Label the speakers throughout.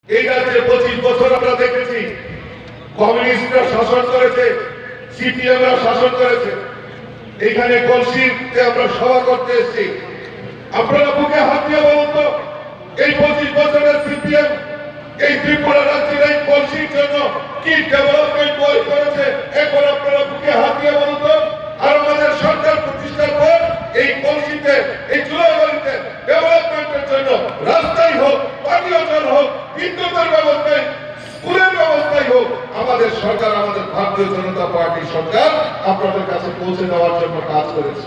Speaker 1: এই রাজ্যে 25 বছর আমরা দেখেছি কমিউনিস্টরা শাসন করেছে, সিপিএমরা শাসন করেছে। এখানে কলসিতে আমরা সভা করতে এসেছি। আপনারা বুকে হাত দিয়ে বলুন তো, এই 25 বছরের সিপিএম এই ত্রিপুরা রাজ্যের এই কলসির জন্য কি ডেভেলপমেন্ট করেছে? এখন আপনারা বুকে হাত দিয়ে বলুন তো। আর আমাদের সরকার প্রতিষ্ঠার পর এই কলসিতে, এই চুলাবাড়িতে ডেভেলপমেন্টের জন্য রাস্তাই হোক, পানীয় জল হোক, বিদ্যুতের ব্যবস্থায়, স্কুলের ব্যবস্থাই হোক, আমাদের সরকার, আমাদের ভারতীয় জনতা পার্টির সরকার আপনাদের কাছে পৌঁছে দেওয়ার জন্য কাজ করেছে।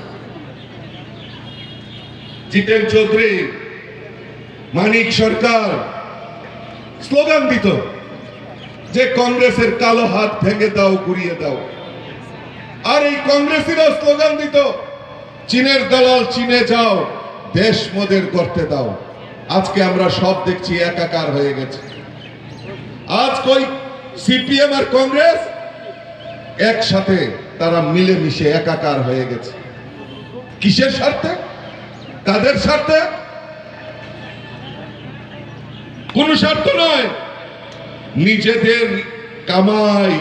Speaker 1: জিতেন চৌধুরী, মানিক সরকার স্লোগান দিত যে কংগ্রেসের কালো হাত ভেঙে দাও, ঘুরিয়ে দাও। আর এই কংগ্রেসীরা স্লোগান দিত চীনের দালাল চীনে যাও, দেশ মোদের করতে দাও। আজকে আমরা সব দেখছি একাকার হয়ে গেছে। আজ কই সিপিএম আর কংগ্রেস একসাথে, তারা মিলেমিশে একাকার হয়ে গেছে। কিসের স্বার্থে? কাদের স্বার্থে? কোন স্বার্থ নয়, নিজেদের কামাই,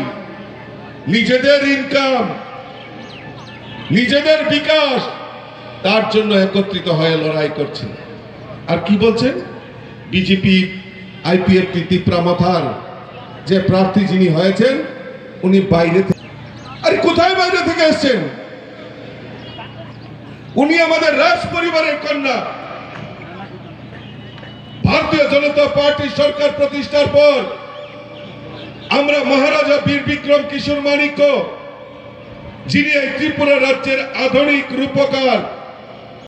Speaker 1: নিজেদের ইনকাম, নিজেদের বিকাশ, তার জন্য একত্রিত হয়ে লড়াই করছেন। আর কি বলছেন? বিজেপি আইপিএফটি তিপ্রামথার যে প্রার্থী যিনি হয়েছেন, উনি বাইরে থেকে। আরে কোথায় বাইরে থেকে এসেছেন? উনি আমাদের রাজ পরিবারের কন্যা। ভারতীয় জনতা পার্টির সরকার প্রতিষ্ঠার পর আমরা মহারাজা বীর বিক্রম কিশোর মানিক্য, যিনি এই ত্রিপুরা রাজ্যের আধুনিক রূপকার,